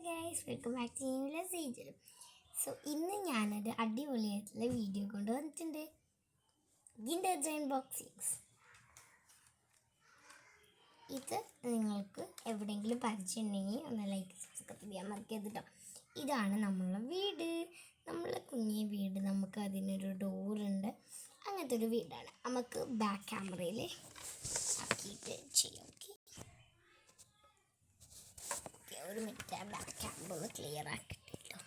Guys, welcome back to new Seejal. So ഇന്ന് ഞാനൊരു അടിപൊളിയായിട്ടുള്ള വീഡിയോ കൊണ്ടുവന്നിട്ടുണ്ട്. Kinder joy boxings. ഇത് നിങ്ങൾക്ക് എവിടെയെങ്കിലും പരിചയം ഉണ്ടെങ്കിൽ ഒന്ന് ലൈക്ക് സബ്സ്ക്രൈബ് ചെയ്യാൻ മറക്കരുത് കേട്ടോ. ഇതാണ് നമ്മളെ വീട്, നമ്മളെ കുഞ്ഞി വീട്. നമുക്ക് അതിനൊരു ഡോറുണ്ട്. അങ്ങനത്തെ ഒരു വീടാണ്. നമുക്ക് ബാക്ക് ക്യാമറയിൽ ആക്കിയിട്ട് ചെയ്യാം. ഒരു മിനിറ്റ് ബാക്ക് ക്യാമറ ഒന്ന് ക്ലിയർ ആക്കിയിട്ടോ.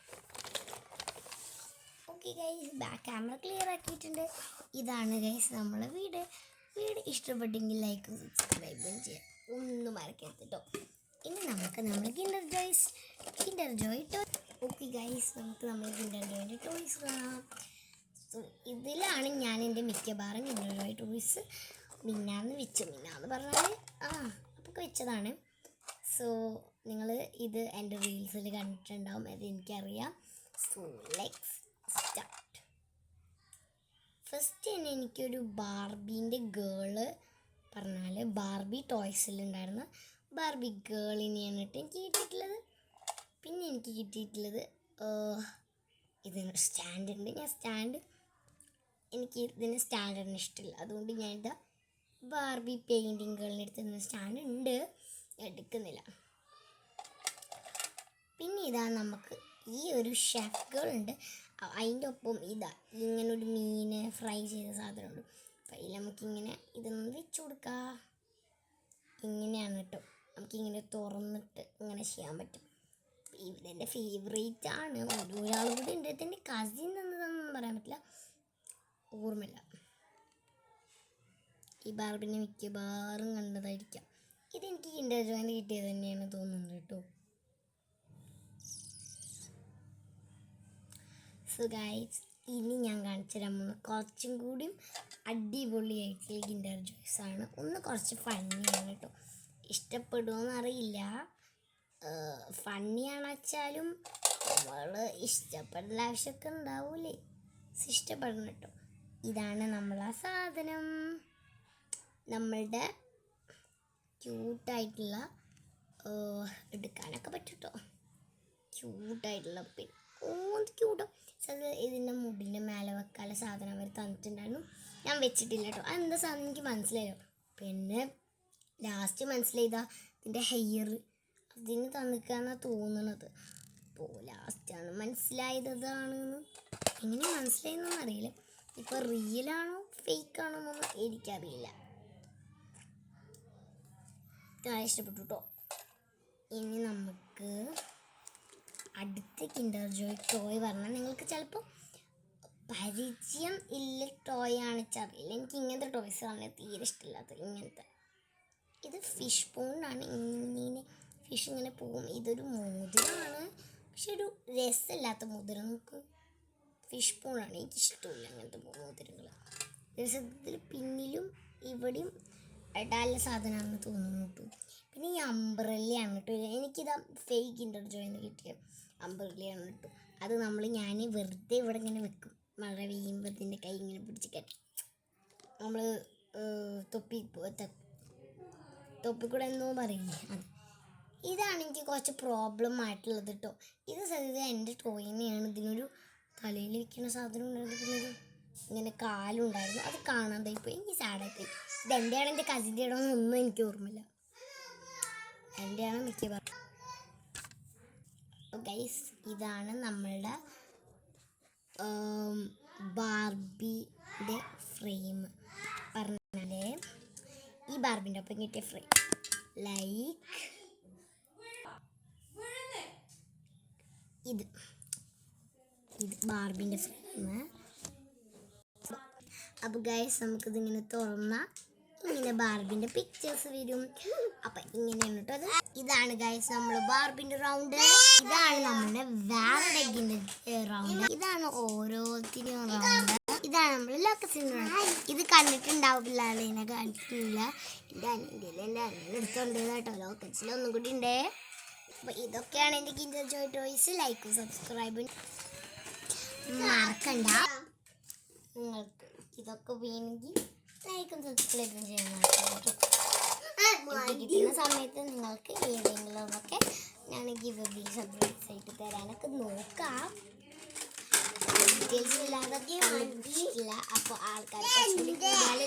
Okay guys, back camera clear ആക്കിയിട്ടുണ്ട്. ഇതാണ് ഗൈസ് നമ്മളെ വീട്. ഇഷ്ടപ്പെട്ടെങ്കിൽ ലൈക്കും സബ്സ്ക്രൈബും ചെയ്യാം, ഒന്നും മറക്കരുത് കേട്ടോ. ഇനി നമുക്ക് നമ്മൾ Kinder Joy toy. Okay guys, നമുക്ക് നമ്മൾ കിൻഡർ ജോയിൻ്റെ ടോയ്സ് കാണാം. സോ ഇതിലാണ് ഞാൻ എൻ്റെ മിക്കവാറും കിൻഡർ ജോയ് ടോയ്സ് മിന്നാന്ന് പറഞ്ഞാൽ അപ്പോൾ വെച്ചതാണ്. സോ നിങ്ങൾ ഇത് എൻ്റെ റീൽസിൽ കണ്ടിട്ടുണ്ടാവും, അത് എനിക്കറിയാം. So let's start. ഫസ്റ്റ് തന്നെ എനിക്കൊരു ബാർബീൻ്റെ ഗേള് പറഞ്ഞാൽ ബാർബി ടോയ്സിലുണ്ടായിരുന്ന ബാർബി ഗേളിനെയാണ് എനിക്ക് കിട്ടിയിട്ടുള്ളത്. പിന്നെ എനിക്ക് കിട്ടിയിട്ടുള്ളത് ഇതിന് സ്റ്റാൻഡ് ഉണ്ട്. എനിക്ക് ഇതിന് സ്റ്റാൻഡാണ് ഇഷ്ടമില്ല, അതുകൊണ്ട് ഞാൻ ഇതാ ബാർബി പെയിൻറ്റിങ് ഗേളിൻ്റെ അടുത്ത് സ്റ്റാൻഡ് ഉണ്ട്, എടുക്കുന്നില്ല. പിന്നെ ഇതാ നമുക്ക് ഈ ഒരു ഷെഫ് ഗേൾ ഉണ്ട്. അതിൻ്റെ ഒപ്പം ഇതാ ഇങ്ങനൊരു മീൻ ഫ്രൈ ചെയ്ത സാധനമുണ്ട്. അപ്പം അതിൽ നമുക്കിങ്ങനെ ഇതൊന്ന് വെച്ച് കൊടുക്കാം. ഇങ്ങനെയാണ് കേട്ടോ, നമുക്കിങ്ങനെ തുറന്നിട്ട് ഇങ്ങനെ ചെയ്യാൻ പറ്റും. ഇതെൻ്റെ ഫേവറേറ്റ് ആണ്. ഒരാൾ കൂടി ഉണ്ട്, എൻ്റെ കസിൻ എന്നതൊന്നും പറയാൻ പറ്റില്ല, ഓർമ്മയില്ല. ഈ ബാർബിനെ മിക്കവാറും കണ്ടതായിരിക്കാം. ഇതെനിക്ക് കിൻഡർ ജോയിന് കിട്ടിയത് തന്നെയാണ് തോന്നുന്നത് കേട്ടോ. സോ ഗൈസ്, ഇനി ഞാൻ കാണിച്ചു തരാൻ കുറച്ചും കൂടിയും അടിപൊളിയായിട്ടുള്ള കിൻഡർ ജോയ്സ് ആണ്. ഒന്ന് കുറച്ച് ഫണ്ണിയാണ് കേട്ടോ. ഇഷ്ടപ്പെടുമോയെന്ന് അറിയില്ല. ഫണ്ണിയാണ് വെച്ചാലും നമ്മൾ ഇഷ്ടപ്പെടേണ്ട ആവശ്യമൊക്കെ ഉണ്ടാവൂലേ. ഇഷ്ടപ്പെടണം കേട്ടോ. ഇതാണ് നമ്മളാ സാധനം, നമ്മളുടെ ക്യൂട്ടായിട്ടുള്ള എടുക്കാനൊക്കെ പറ്റും കേട്ടോ. ക്യൂട്ടായിട്ടുള്ള ക്യൂട്ടോ. അത് ഇതിൻ്റെ മുടിൻ്റെ മേലെ വെക്കാനുള്ള സാധനം അവർ തന്നിട്ടുണ്ടായിരുന്നു. ഞാൻ വെച്ചിട്ടില്ല കേട്ടോ. അതെന്താ സാധനം എനിക്ക് മനസ്സിലായോ. പിന്നെ ലാസ്റ്റ് മനസ്സിലായതാ ഇതിൻ്റെ ഹെയർ അതിന് തന്നിക്കാന്നാണ് തോന്നണത്. അപ്പോൾ ലാസ്റ്റാണ് മനസ്സിലായതാണെന്ന്. എങ്ങനെ മനസ്സിലായെന്നൊന്നും അറിയില്ല. ഇപ്പോൾ റിയലാണോ ഫേക്കാണോ എന്നൊന്നും എനിക്കറിയില്ല. ഇഷ്ടപ്പെട്ടു കേട്ടോ. ഇനി നമുക്ക് അടുത്ത കിൻഡർ ജോയ് ടോയ് പറഞ്ഞാൽ നിങ്ങൾക്ക് ചിലപ്പോൾ പരിചയം ഇല്ല ടോയ് ആണെച്ചറിയില്ല. എനിക്ക് ഇങ്ങനത്തെ ടോയ്സ് പറഞ്ഞാൽ തീരെ ഇഷ്ടമില്ലാത്ത ഇങ്ങനത്തെ. ഇത് ഫിഷ് പോണ്ടാണ്. ഇങ്ങനെ ഫിഷ് ഇങ്ങനെ പോകും. ഇതൊരു മോതിരമാണ്, പക്ഷെ ഒരു രസമില്ലാത്ത മോതിരം. നമുക്ക് ഫിഷ് പോണ്ടാണ്, എനിക്കിഷ്ടമില്ല അങ്ങനത്തെ മോതിരങ്ങൾ. രസത്തിൽ പിന്നിലും ഇവിടെയും ഇടാനുള്ള സാധനമാണെന്ന് തോന്നുന്നു കേട്ടോ. പിന്നെ ഈ അംബ്രല്ലയാണ് കേട്ടോ. എനിക്കിതാ ഫേക്ക് കിൻഡർ ജോയിന്ന് കിട്ടിയ അംബ്രല്ലയാണ് കേട്ടോ. അത് ഞാൻ വെറുതെ ഇവിടെ ഇങ്ങനെ വെക്കും. മഴ പെയ്യുമ്പോൾ ഇതിൻ്റെ കൈ ഇങ്ങനെ പിടിച്ച് കെട്ടി നമ്മൾ തൊപ്പിക്കൂടെ എന്നോ പറയില്ലേ, അത്. ഇതാണ് എനിക്ക് കുറച്ച് പ്രോബ്ലം ആയിട്ടുള്ളത് കേട്ടോ. ഇത് സത്യത്തിൽ എൻ്റെ ടോയിനെയാണ്. ഇതിനൊരു തലയിൽ വയ്ക്കുന്ന സാധനം ഉണ്ടായിരുന്നു, പിന്നെ ഇങ്ങനെ കാലുണ്ടായിരുന്നു, അത് കാണാതായിപ്പോയി. എനിക്ക് സാഡായിപ്പോയി. ഇതെൻ്റെയാണ് എൻ്റെ കസിൻ്റെ ആണോ എന്നൊന്നും എനിക്ക് ഓർമ്മയില്ല. എൻ്റെയാണ് മിക്കവാറും. ഗൈസ്, ഇതാണ് നമ്മളുടെ ബാർബിയുടെ ഫ്രെയിം പറഞ്ഞാൽ ഈ ബാർബിൻ്റെ ഒപ്പം കിട്ടിയ ഫ്രെയിം. ലൈക്ക് ഇത് ബാർബിൻ്റെ ഫ്രെയിം. അപ്പോൾ ഗൈസ്, നമുക്കിതിങ്ങനെ തുറന്നാൽ ഇങ്ങനെ ബാർബിൻ്റെ പിക്ചേഴ്സ് വരും. അപ്പം ഇങ്ങനെയാണ് കേട്ടോ അത്. ഇതാണ് ഗൈസ് നമ്മൾ ബാർബിൻ്റെ റൗണ്ട്. ഇതാണ് നമ്മുടെ വാലഡെഗിൻ്റെ റൗണ്ട്. ഇതാണ് ഓരോത്തിനും റൗണ്ട്. ഇതാണ് നമ്മൾ ലോക്കസിൻ്റെ റൗണ്ട്. ഇത് കണ്ടിട്ടുണ്ടാവില്ല, അതിനെ കണ്ടിട്ടില്ല. എൻ്റെ അനിയൻ്റെ എടുത്തോണ്ട് കേട്ടോ. ലോക്കസിൽ ഒന്നും കൂടി ഉണ്ട്. അപ്പോൾ ഇതൊക്കെയാണ് എൻ്റെ കിൻഡർ ജോയ് ടോയ്സ്. ലൈക്കും സബ്സ്ക്രൈബും മറക്കണ്ട. നിങ്ങൾക്ക് ഇതൊക്കെ വേണമെങ്കിൽ ലൈക്കും സബ്സ്ക്രൈബും ചെയ്യാൻ കിട്ടുന്ന സമയത്ത് നിങ്ങൾക്ക് ഏതെങ്കിലും ഒക്കെ ഞാൻ ഗിവ് അവേ സർപ്രൈസ് ആയിട്ട് തരാനൊക്കെ നോക്കാം. ഡീറ്റെയിൽസ് ഇല്ലാതെ കണ്ടുപിടിച്ചിട്ടില്ല. അപ്പോൾ ആൾക്കാർ കുറച്ചുകൂടി കൂടുതൽ